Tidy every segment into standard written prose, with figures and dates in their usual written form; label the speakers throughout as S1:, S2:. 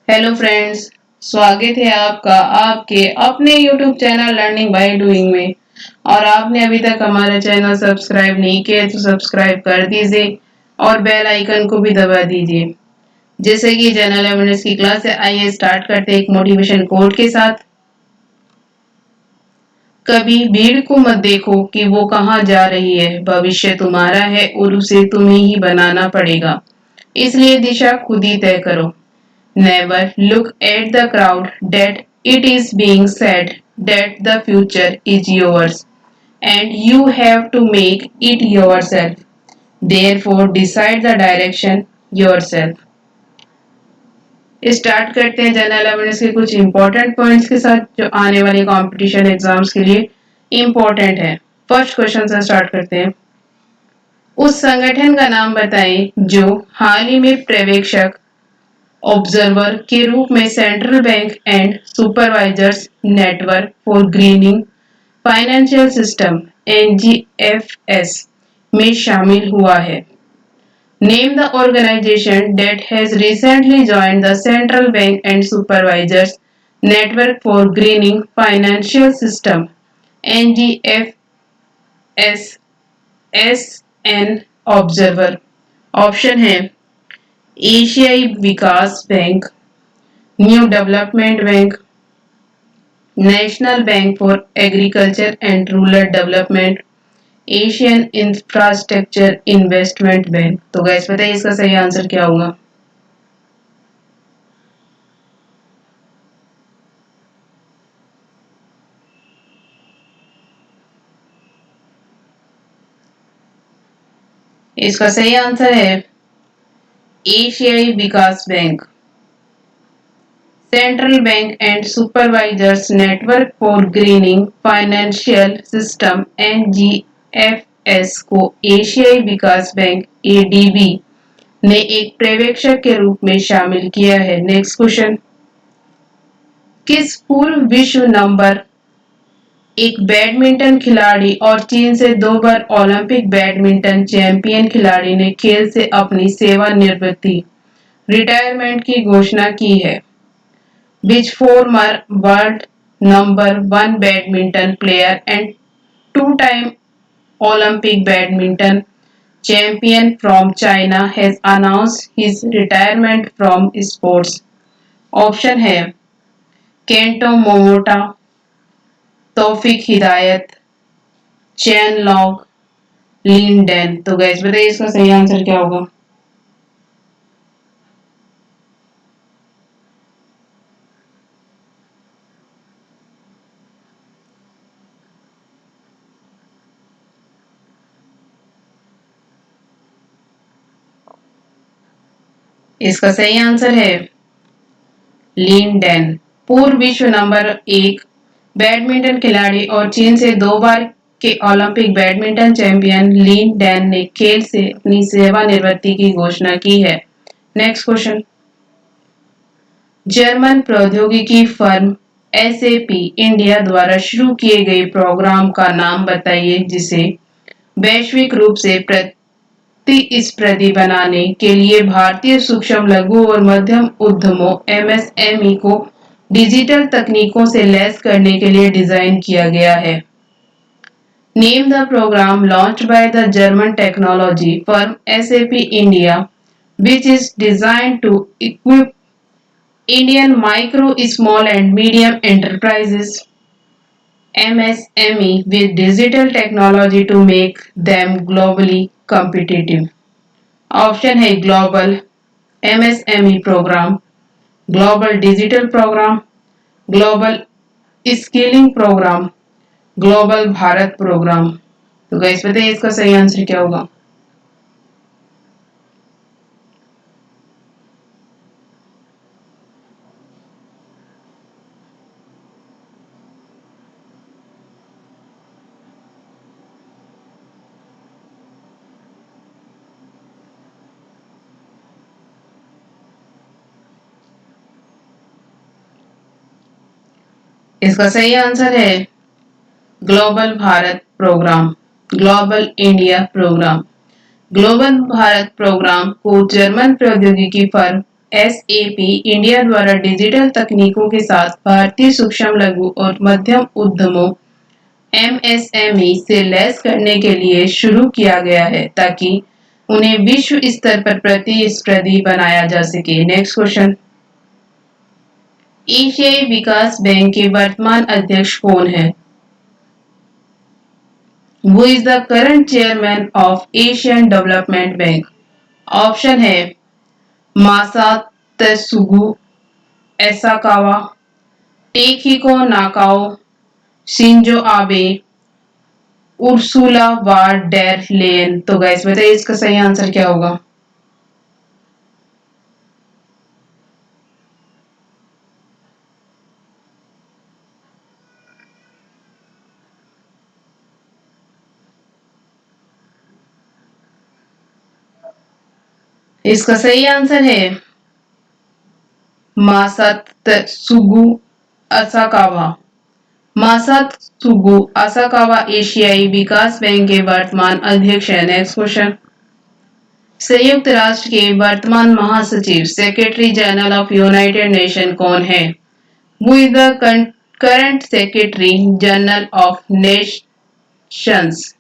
S1: Hello friends, स्वागत है आपका आपके अपने YouTube channel learning by doing में। और आपने अभी तक हमारा चैनल सब्सक्राइब नहीं किया तो सब्सक्राइब कर दीजिए और बेल आइकन को भी दबा दीजिए। जैसे कि जनरल अवेयरनेस की क्लास है, आइए स्टार्ट करते हैं एक मोटिवेशन कोट के साथ। कभी भीड़ को मत देखो कि वो कहाँ जा रही है, भविष्य तुम्हारा है और उसे तुम्हें ही बनाना पड़ेगा, इसलिए दिशा खुद ही तय करो। Never look at the crowd that it is being said that the future is yours and you have to make it yourself. Therefore decide the direction yourself. Start करते हैं जनरल अवेयरनेस के कुछ इंपॉर्टेंट पॉइंट्स के साथ जो आने वाले competition exams के लिए इंपॉर्टेंट है। फर्स्ट क्वेश्चन से स्टार्ट करते हैं। उस संगठन का नाम बताएं जो हाल ही में पर्यवेक्षक ऑब्जर्वर के रूप में central bank and supervisors network for greening financial system (NGFS) में शामिल हुआ है। Name the organization that has recently joined the central bank and supervisors network for greening financial system (NGFS) as an observer. Option है एशियाई विकास bank, new development bank, national bank for agriculture and rural development, Asian infrastructure investment bank. तो guys बताइए इसका सही answer क्या होगा। इसका सही आंसर है एशियाई विकास bank. Central bank and supervisors network for greening financial system (NGFS) को एशियाई विकास बैंक (ADB) ने एक पर्यवेक्षक के रूप में शामिल किया है। Next question. किस पूर्व विश्व नंबर एक बैडमिंटन खिलाड़ी और चीन से 2 बार ओलंपिक बैडमिंटन चैंपियन खिलाड़ी ने खेल से अपनी सेवानिवृत्ति रिटायरमेंट की घोषणा की है? Which former world number 1 badminton player and two-time Olympic badminton champion from China has announced his retirement from sports? Option है केंटो मोमोटा, तौफिक हिदायत, चैन लॉन्ग, लिन डैन। तो गाइस बताइए इसका सही आंसर क्या होगा। इसका सही आंसर है लिन डैन। पूर्व विश्व नंबर 1 बैडमिंटन खिलाड़ी और चीन से 2 बार के Olympic badminton champion Lin Dan ने खेल से अपनी सेवानिवृत्ति की घोषणा की है। Next question. जर्मन प्रौद्योगिकी फर्म SAP इंडिया द्वारा शुरू किए गए प्रोग्राम का नाम बताइए जिसे वैश्विक रूप से प्रतिस्पर्धी बनाने के लिए भारतीय सूक्ष्म लघु और मध्यम उद्यमों MSME को डिजिटल तकनीकों से लैस करने के लिए डिजाइन किया गया है। Name the programme launched by the German technology firm SAP India which is designed to equip Indian micro, small and medium enterprises MSME with digital technology to make them globally competitive. Option है global MSME program, global digital program, global skilling program, global Bharat program. तो guys बताइए इसका सही answer क्या होगा। इसका सही answer है global Bharat programme, global India programme. Global Bharat प्रोग्राम को जर्मन प्रौद्योगिकी फर्म एसएपी इंडिया द्वारा डिजिटल तकनीकों के साथ भारतीय सूक्ष्म लघु और मध्यम उद्यमों एमएसएमई से लैस करने के लिए शुरू किया गया है ताकि उन्हें विश्व स्तर पर प्रतिस्पर्धी बनाया जा सके। नेक्स्ट क्वेश्चन, एशियाई विकास बैंक के वर्तमान अध्यक्ष कौन है? Who is the current chairman of Asian Development Bank? Option है Masatsugu एसाकावा, टेकिको Nakao, Shinzo Abe, Ursula वार डेर लेन। तो गाइस बताइए इसका सही आंसर क्या होगा? इसका सही आंसर है मासात्सुगु असाकावा। मासात्सुगु असाकावा एशियाई विकास बैंक के वर्तमान अध्यक्ष है। नेक्स्ट क्वेश्चन, संयुक्त राष्ट्र के वर्तमान महासचिव secretary general of United nation कौन है? Who is the current secretary general of Nations?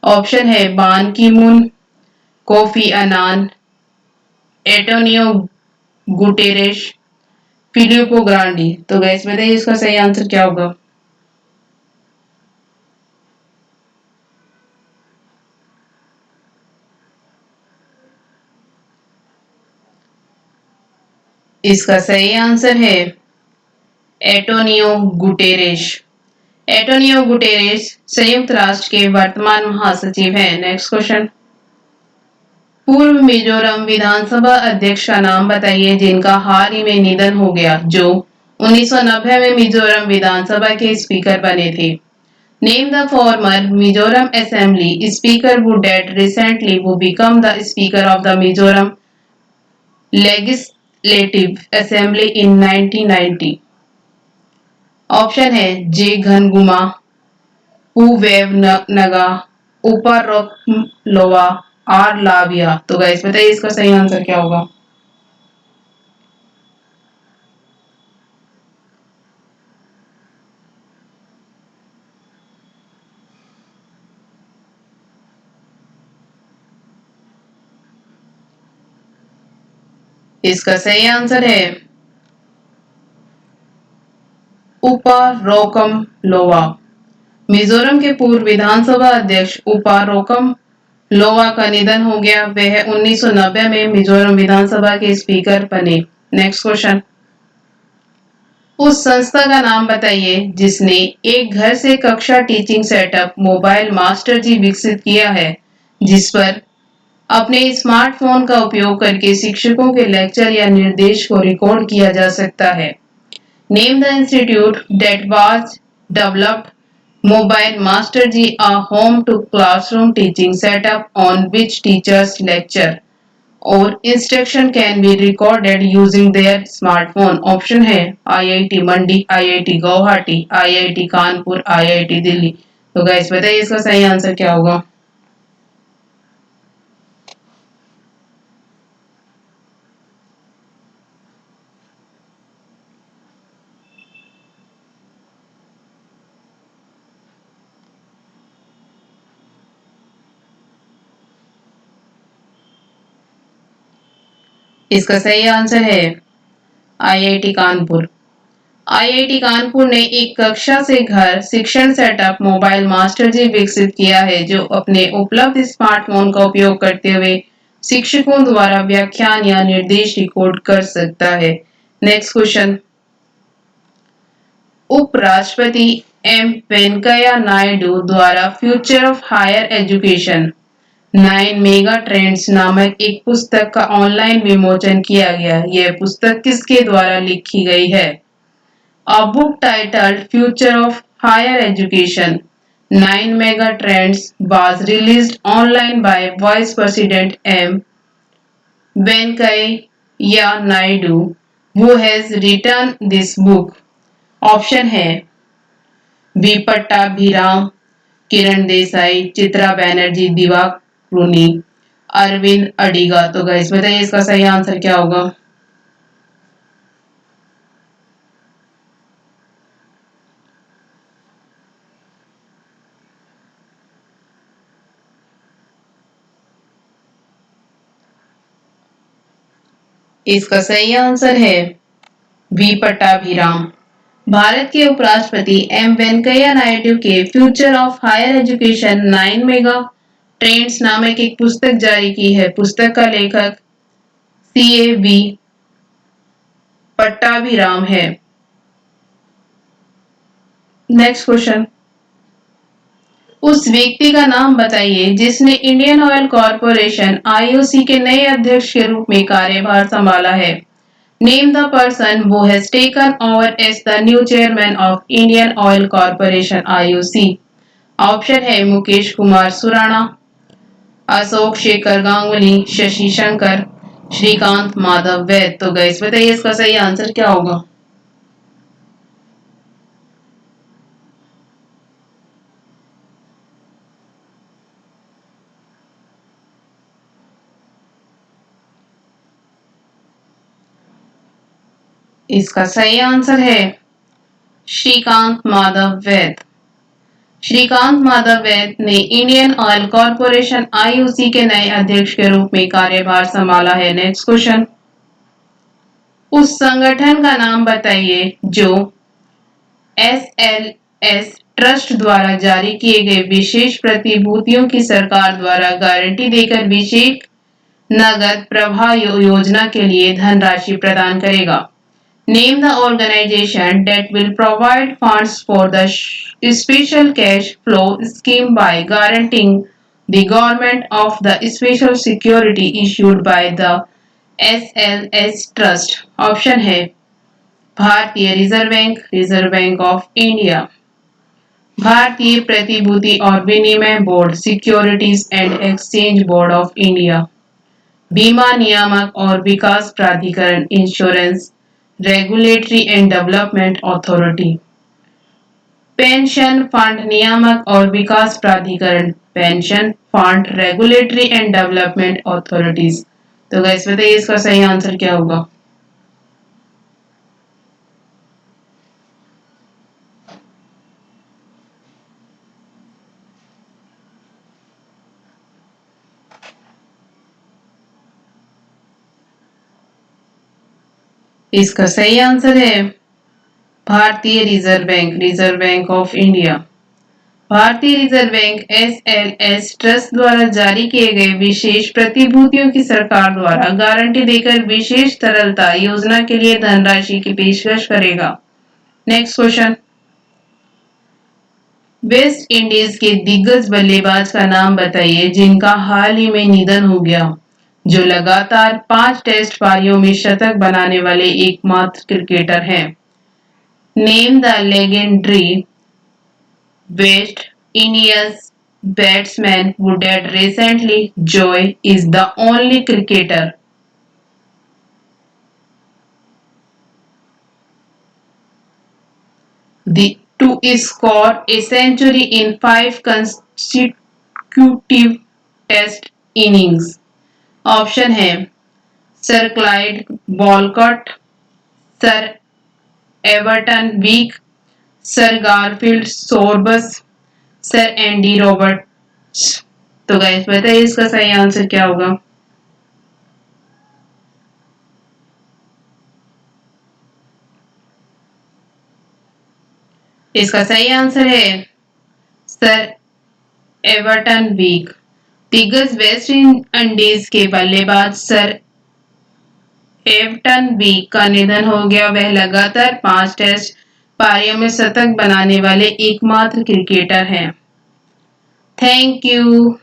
S1: Option है बान की मून, कोफी अनान, एटोनियो गुटेरेश, फिलिपो ग्रांडी। तो गैस बताइए इसका सही आंसर क्या होगा? इसका सही आंसर है एटोनियो गुटेरेश। एटोनियो गुटेरेस संयुक्त राष्ट्र के वर्तमान महासचिव हैं। नेक्स्ट क्वेश्चन, पूर्व मिजोरम विधानसभा अध्यक्ष का नाम बताइए जिनका हाल ही में निधन हो गया, जो 1990 में मिजोरम विधानसभा के स्पीकर बने थे। Name the former Mizoram assembly speaker who died recently who become the speaker of the Mizoram Legislative Assembly in 1990। Option है जे घनगुमा, पुवेव नगा, ऊपर लोवा, आर लाविया। तो गाइस बताइए इसका सही आंसर क्या होगा? इसका सही आंसर है उपा रोकम लोवा। मिजोरम के पूर्व विधानसभा अध्यक्ष उपा रोकम लोवा का निधन हो गया। वह 1990 में मिजोरम विधानसभा के स्पीकर बने। नेक्स्ट क्वेश्चन, उस संस्था का नाम बताइए जिसने एक घर से कक्षा टीचिंग सेटअप मोबाइल मास्टर जी विकसित किया है, जिस पर अपने स्मार्टफोन का उपयोग करके शिक्षकों के लेक्चर या निर्देश को रिकॉर्ड किया जा सकता है। Name the institute that was developed Mobile Master G, a home to classroom teaching setup on which teachers lecture or instruction can be recorded using their smartphone। Option है IIT Mandi, IIT Guwahati, IIT Kanpur, IIT Delhi. तो guys बताइए इसका सही answer क्या होगा? इसका सही answer है आईआईटी कानपुर। आईआईटी कानपुर ने एक कक्षा से घर शिक्षण सेटअप मोबाइल मास्टर जी विकसित किया है, जो अपने उपलब्ध स्मार्टफोन का उपयोग करते हुए शिक्षकों द्वारा व्याख्यान या निर्देश रिकॉर्ड कर सकता है। नेक्स्ट क्वेश्चन, उपराष्ट्रपति एम वेंकैया नायडू द्वारा future of higher education 9 mega trends नामक एक पुस्तक का ऑनलाइन विमोचन किया गया। यह पुस्तक किसके द्वारा लिखी गई है? A book titled Future of Higher Education 9 Mega Trends was released online by Vice President M. Venkaiah Naidu, who has written this book। Option है वी पट्टाभिराम, किरण देसाई, चित्रा बैनर्जी, दिवा क्रूनी, अरविंद अडिगा। तो गाइस बताइए इसका सही आंसर क्या होगा? इसका सही आंसर है वी पट्टाभिराम। भारत के उपराष्ट्रपति एम वेंकैया नायडू के future of higher education 9 mega trends नामक एक पुस्तक जारी की है। पुस्तक का लेखक CAV पट्टाभिराम है। नेक्स्ट क्वेश्चन, उस व्यक्ति का नाम बताइए जिसने इंडियन ऑयल कॉरपोरेशन IOC के नए अध्यक्ष के रूप में कार्यभार संभाला है। Name the person who has taken over as the new chairman of Indian Oil Corporation IOC। Option है मुकेश कुमार सुराणा, अशोक शेखर गांगुली, शशि शंकर, श्रीकांत माधव वैद। तो गाइस बताइए इसका सही आंसर क्या होगा। इसका सही आंसर है श्रीकांत माधव वैद। श्रीकांत माधव वैद ने इंडियन ऑयल कॉरपोरेशन IOC के नए अध्यक्ष के रूप में कार्यभार संभाला है। नेक्स्ट क्वेश्चन, उस संगठन का नाम बताइए जो SLS ट्रस्ट द्वारा जारी किए गए विशेष प्रतिभूतियों की सरकार द्वारा गारंटी देकर विशेष नगद प्रवाह योजना के लिए धनराशि प्रदान करेगा। Name the organization that will provide funds for the special cash flow scheme by guaranteeing the government of the special security issued by the SLS Trust। Option है भारतीय रिजर्व बैंक ऑफ इंडिया, भारतीय प्रतिभूति और विनिमय board, securities and exchange board of India, बीमा नियामक और विकास प्राधिकरण, insurance regulatory and development authority, pension fund नियामक और विकास प्राधिकरण, pension fund regulatory and development authorities. तो गाइस बताइए इसका सही आंसर क्या होगा। इसका सही आंसर है भारतीय रिजर्व बैंक ऑफ इंडिया। भारतीय रिजर्व बैंक SLS ट्रस्ट द्वारा जारी किए गए विशेष प्रतिभूतियों की सरकार द्वारा गारंटी देकर विशेष तरलता योजना के लिए धनराशि की पेशकश करेगा। नेक्स्ट क्वेश्चन, वेस्ट इंडीज के दिग्गज बल्लेबाज का नाम बताइए जिनका हाल ही में निधन हो गया, जो लगातार 5 टेस्ट पारियों में शतक बनाने वाले एकमात्र क्रिकेटर हैं। Name the legendary West Indians batsman who died recently. Joy is the only cricketer to score a century in 5 consecutive Test innings। Option है sir Clyde Walcott, sir Everton Week, sir Garfield Sobers, sir Andy Roberts. तो guys बताइए इसका सही answer क्या होगा। इसका सही answer है सर एवर्टन वीक। दिग्गज वेस्ट इंडीज के बल्लेबाज सर एवर्टन वीक का निधन हो गया। वह लगातार 5 टेस्ट पारियों में शतक बनाने वाले एकमात्र क्रिकेटर हैं। Thank you.